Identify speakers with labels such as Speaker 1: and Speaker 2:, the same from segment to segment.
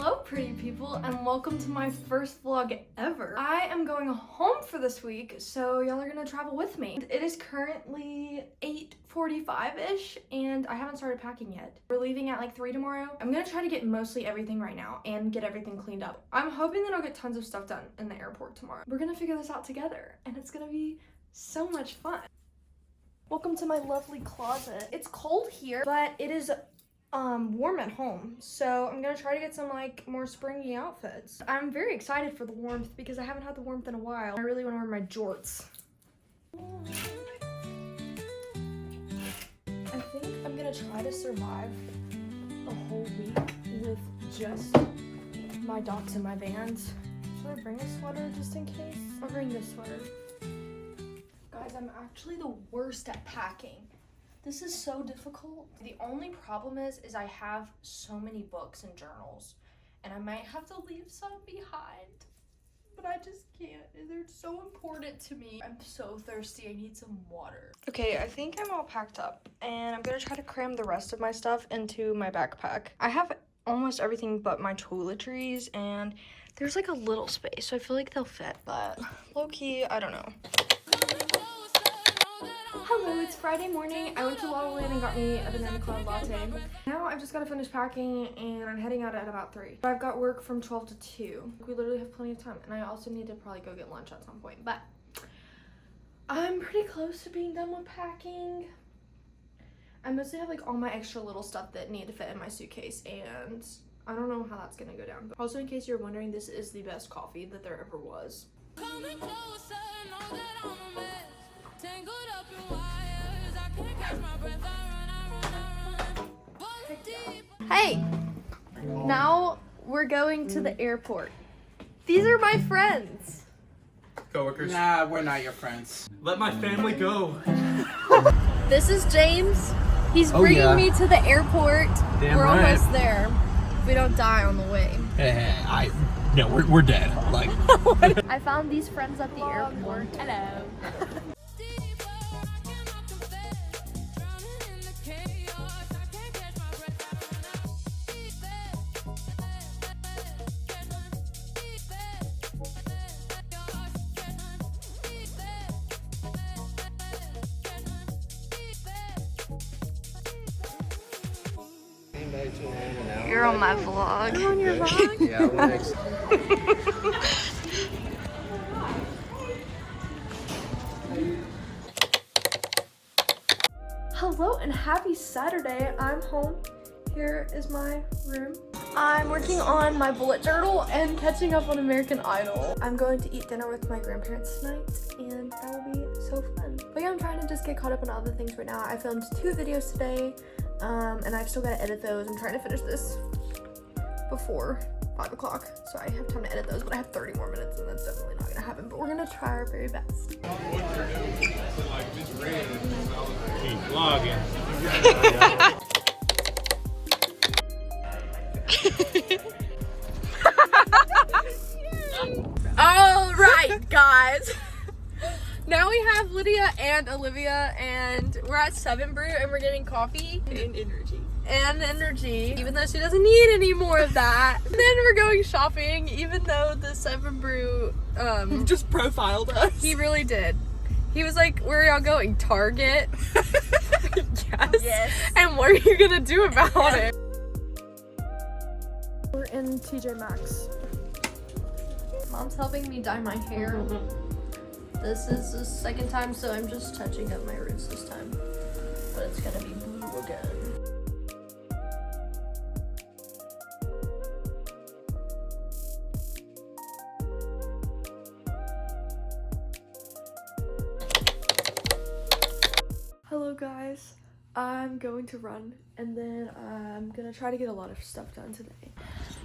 Speaker 1: Hello pretty people and welcome to my first vlog ever. I am going home for this week, so y'all are gonna travel with me. It is currently 8:45-ish and I haven't started packing yet. We're leaving at like 3 tomorrow. I'm gonna try to get mostly everything right now and get everything cleaned up. I'm hoping that I'll get tons of stuff done in the airport tomorrow. We're gonna figure this out together and it's gonna be so much fun. Welcome to my lovely closet. It's cold here, but it is warm at home, so I'm gonna try to get some like more springy outfits. I'm very excited for the warmth because I haven't had the warmth in a while. I really want to wear my jorts. I think I'm gonna try to survive the whole week with just my dots and my Vans. Should I bring a sweater just in case? I'll bring this sweater. Guys, I'm actually the worst at packing. This is so difficult. The only problem is I have so many books and journals and I might have to leave some behind, but I just can't. They're so important to me. I'm so thirsty. I need some water. Okay, I think I'm all packed up and I'm gonna try to cram the rest of my stuff into my backpack. I have almost everything but my toiletries and there's like a little space, so I feel like they'll fit, but low-key, I don't know. Hello, it's Friday morning. I went to Lolaland and got me a banana cloud latte. Now I've just got to finish packing and I'm heading out at about 3. I've got work from 12 to 2. We literally have plenty of time and I also need to probably go get lunch at some point, but I'm pretty close to being done with packing. I mostly have like all my extra little stuff that need to fit in my suitcase and I don't know how that's gonna go down. But also, in case you're wondering, this is the best coffee that there ever was. Hey, now we're going to the airport. These are my friends.
Speaker 2: Coworkers.
Speaker 3: Nah, we're not your friends.
Speaker 2: Let my family go.
Speaker 1: This is James. He's bringing me to the airport.
Speaker 2: Damn
Speaker 1: we're
Speaker 2: right.
Speaker 1: almost there. If we don't die on the way.
Speaker 2: No, we're dead. Like.
Speaker 1: I found these friends at the airport. Hello. You're on my vlog. I'm on your vlog?
Speaker 3: Yeah, we're next.
Speaker 1: Hello and happy Saturday. I'm home. Here is my room. I'm working on my bullet journal and catching up on American Idol. I'm going to eat dinner with my grandparents tonight and that will be so fun. But yeah, I'm trying to just get caught up on other things right now. I filmed 2 videos today and I've still got to edit those. I'm trying to finish this before 5 o'clock, so I have time to edit those, but I have 30 more minutes and that's definitely not gonna happen, but we're gonna try our very best. All right, guys. Now we have Lydia and Olivia, and we're at 7 Brew, and we're getting coffee and energy, even though she doesn't need any more of that. And then we're going shopping, even though the 7 Brew
Speaker 4: just profiled us.
Speaker 1: He really did. He was like, "Where are y'all going? Target?" Yes. And what are you gonna do about it? We're in TJ Maxx. Mom's helping me dye my hair. This is the second time, so I'm just touching up my roots this time. But it's gonna be blue again. Hello guys, I'm going to run and then I'm gonna try to get a lot of stuff done today.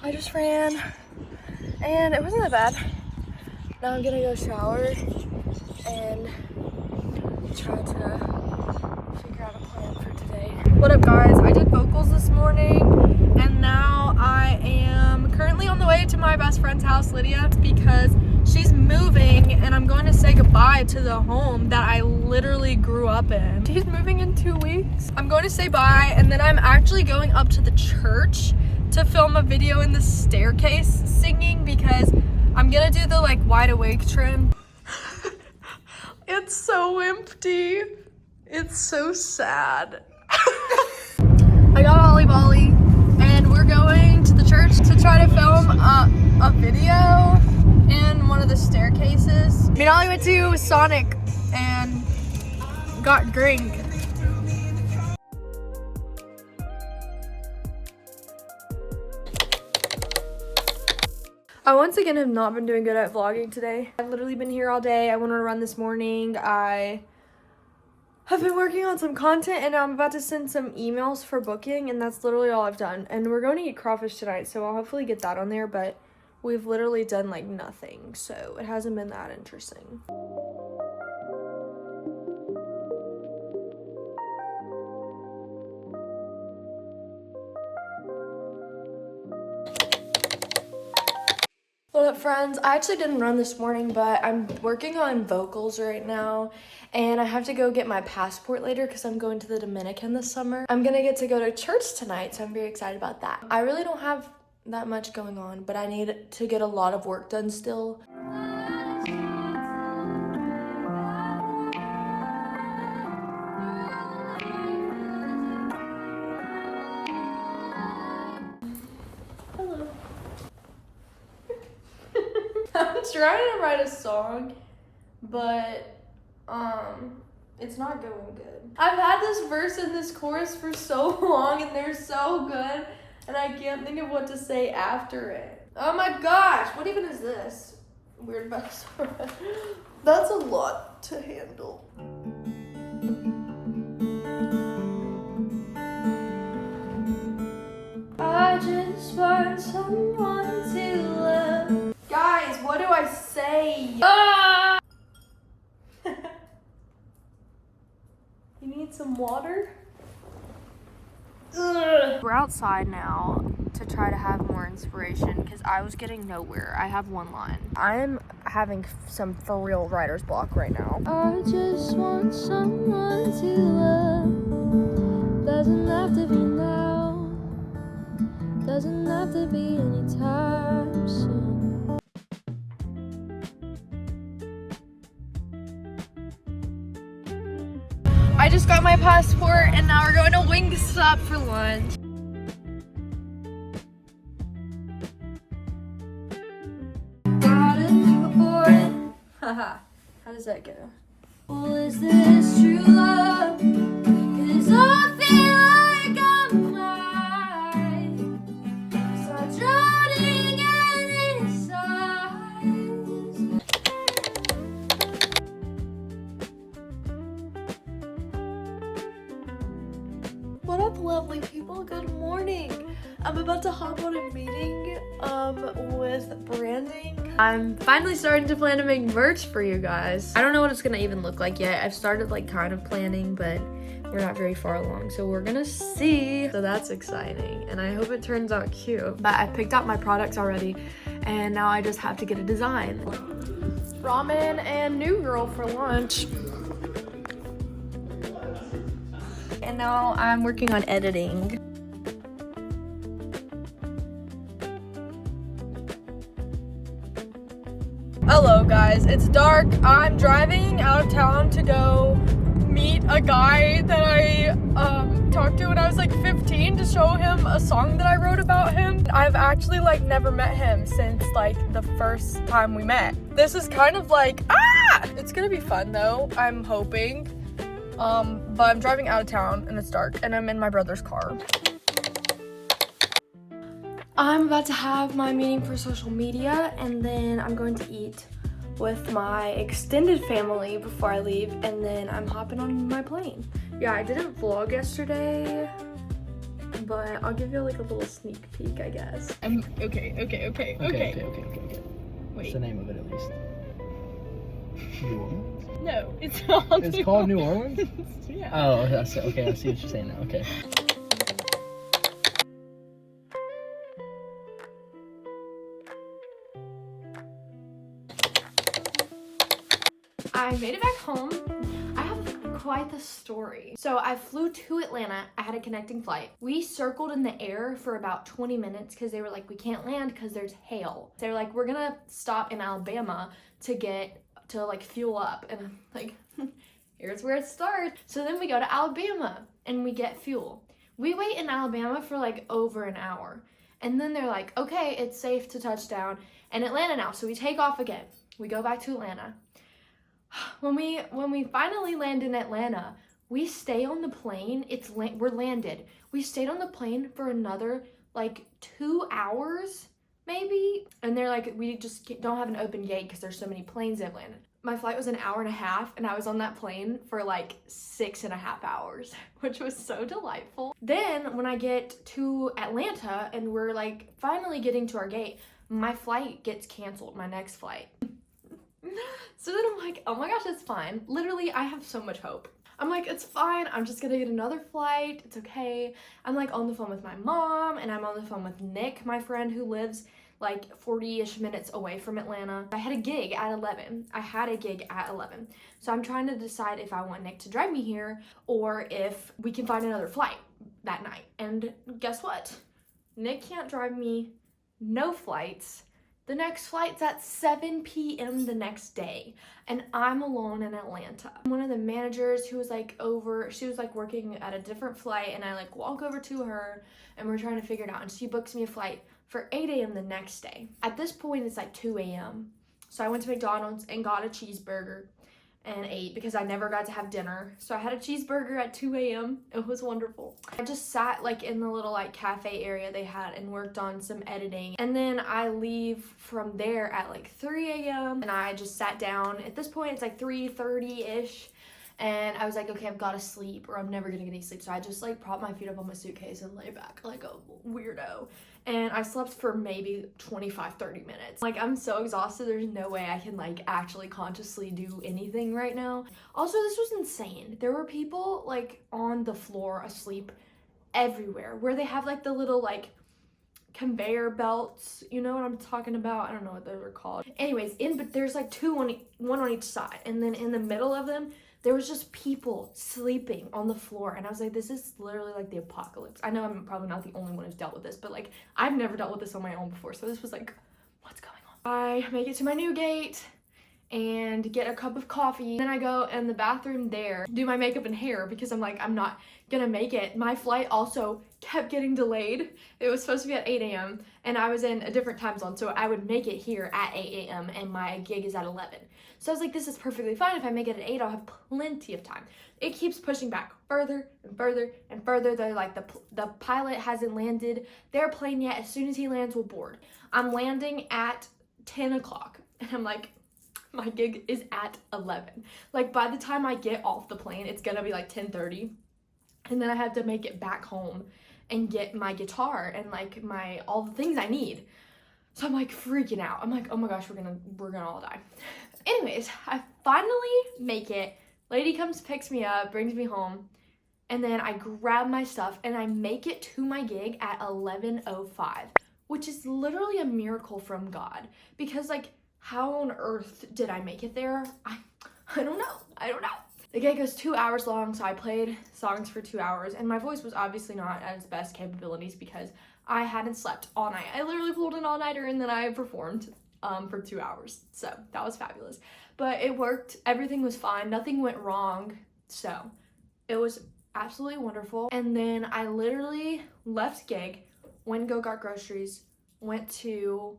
Speaker 1: I just ran and it wasn't that bad. Now I'm gonna go shower and try to figure out a plan for today. What up guys, I did vocals this morning and now I am currently on the way to my best friend's house, Lydia, because she's moving and I'm going to say goodbye to the home that I literally grew up in. She's moving in 2 weeks. I'm going to say bye and then I'm actually going up to the church to film a video in the staircase singing because I'm gonna do the like wide awake trend. It's so empty. It's so sad. I got Ollie Bolly and we're going to the church to try to film a video in one of the staircases. Me and Ollie went to Sonic and got drink. I once again have not been doing good at vlogging today. I've literally been here all day. I went on a run this morning. I have been working on some content and I'm about to send some emails for booking and that's literally all I've done. And we're going to eat crawfish tonight, so I'll hopefully get that on there, but we've literally done like nothing, so it hasn't been that interesting. What up, friends? I actually didn't run this morning, but I'm working on vocals right now and I have to go get my passport later because I'm going to the Dominican this summer. I'm gonna get to go to church tonight, so I'm very excited about that. I really don't have that much going on, but I need to get a lot of work done still. Hello. I'm trying to write a song, but it's not going good. I've had this verse and this chorus for so long and they're so good and I can't think of what to say after it. Oh my gosh, what even is this? Weird mess. That's a lot to handle. I just want someone to love. Guys, what do I say? Ah! You need some water? Ugh. We're outside now to try to have more inspiration because I was getting nowhere. I have one line. I'm having some for real writer's block right now. I just want someone to love. Doesn't have to be now. Doesn't have to be anytime soon. I just got my passport and now we're going to Wingstop for lunch. Haha, how does that go? Well, is this true love? 'Cause I feel like I'm alive. So I'm drowning in his eyes. What up, lovely people? Good morning. I'm about to hop on a meeting with branding. I'm finally starting to plan to make merch for you guys. I don't know what it's gonna even look like yet. I've started like kind of planning, but we're not very far along, so we're gonna see. So that's exciting, and I hope it turns out cute. But I picked out my products already, and now I just have to get a design. Ramen and New Girl for lunch. And now I'm working on editing. Hello guys, it's dark. I'm driving out of town to go meet a guy that I talked to when I was like 15 to show him a song that I wrote about him. I've actually like never met him since like the first time we met. This is kind of like, it's gonna be fun though, I'm hoping. But I'm driving out of town and it's dark and I'm in my brother's car. I'm about to have my meeting for social media and then I'm going to eat with my extended family before I leave and then I'm hopping on my plane. Yeah, I didn't vlog yesterday, but I'll give you like a little sneak peek, I guess. Okay.
Speaker 2: Okay. What's the name of it at least? New Orleans?
Speaker 1: No, it's called
Speaker 2: It's called New Orleans?
Speaker 1: Yeah.
Speaker 2: Oh, okay, I see what you're saying now, okay. I made it back home. I have
Speaker 1: quite the story. So I flew to Atlanta. I had a connecting flight. We circled in the air for about 20 minutes because they were like, we can't land because there's hail. They were like, we're gonna stop in Alabama to like fuel up. And I'm like, here's where it starts. So then we go to Alabama and we get fuel. We wait in Alabama for like over an hour. And then they're like, okay, it's safe to touch down in Atlanta now. So we take off again. We go back to Atlanta. When we finally land in Atlanta, we stay on the plane. We're landed. We stayed on the plane for another like 2 hours maybe. And they're like, we just don't have an open gate because there's so many planes in Atlanta. My flight was an hour and a half and I was on that plane for like 6.5 hours, which was so delightful. Then when I get to Atlanta and we're like finally getting to our gate, my flight gets canceled, my next flight. So then I'm like, oh my gosh, it's fine. Literally, I have so much hope. I'm like, it's fine. I'm just gonna get another flight. It's okay. I'm like on the phone with my mom and I'm on the phone with Nick, my friend who lives like 40-ish minutes away from Atlanta. I had a gig at 11. So I'm trying to decide if I want Nick to drive me here or if we can find another flight that night. And guess what? Nick can't drive me. No flights. The next flight's at 7 p.m. the next day, and I'm alone in Atlanta. One of the managers who was like she was like working at a different flight, and I like walk over to her, and we're trying to figure it out, and she books me a flight for 8 a.m. the next day. At this point, it's like 2 a.m. So I went to McDonald's and got a cheeseburger and ate because I never got to have dinner. So I had a cheeseburger at 2 a.m. It was wonderful. I just sat like in the little like cafe area they had and worked on some editing. And then I leave from there at like 3 a.m. and I just sat down. At this point, it's like 3:30-ish. And I was like, okay, I've got to sleep or I'm never going to get any sleep. So I just like propped my feet up on my suitcase and lay back like a weirdo. And I slept for maybe 25-30 minutes. Like, I'm so exhausted. There's no way I can like actually consciously do anything right now. Also, this was insane. There were people like on the floor asleep everywhere where they have like the little like conveyor belts. You know what I'm talking about? I don't know what those are called. Anyways, but there's like one on each side. And then in the middle of them, there was just people sleeping on the floor. And I was like, this is literally like the apocalypse. I know I'm probably not the only one who's dealt with this, but like I've never dealt with this on my own before. So this was like, what's going on? I make it to my new gate and get a cup of coffee. Then I go in the bathroom there, do my makeup and hair because I'm like, I'm not gonna make it. My flight also kept getting delayed. It was supposed to be at 8 a.m. and I was in a different time zone. So I would make it here at 8 a.m. and my gig is at 11. So I was like, this is perfectly fine. If I make it at 8, I'll have plenty of time. It keeps pushing back further and further and further. They're like, the pilot hasn't landed their plane yet. As soon as he lands, we'll board. I'm landing at 10 o'clock. And I'm like, my gig is at 11. Like, by the time I get off the plane, it's gonna be like 10:30. And then I have to make it back home and get my guitar and like all the things I need. So I'm like freaking out. I'm like, oh my gosh, we're gonna all die. Anyways, I finally make it. Lady comes, picks me up, brings me home, and then I grab my stuff and I make it to my gig at 11:05, which is literally a miracle from God. Because like, how on earth did I make it there? I don't know. The gig was 2 hours long, so I played songs for 2 hours, and my voice was obviously not at its best capabilities because I hadn't slept all night. I literally pulled an all-nighter and then I performed for 2 hours. So that was fabulous. But it worked. Everything was fine. Nothing went wrong. So it was absolutely wonderful. And then I literally left gig, went and got groceries, went to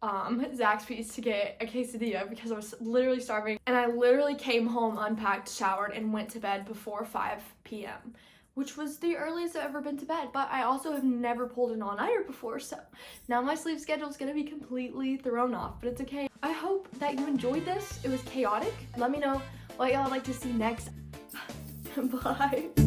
Speaker 1: Zaxby's to get a quesadilla because I was literally starving. And I literally came home, unpacked, showered, and went to bed before 5 p.m. which was the earliest I've ever been to bed. But I also have never pulled an all-nighter before, so now my sleep schedule is gonna be completely thrown off, but it's okay. I hope that you enjoyed this. It was chaotic. Let me know what y'all would like to see next. Bye.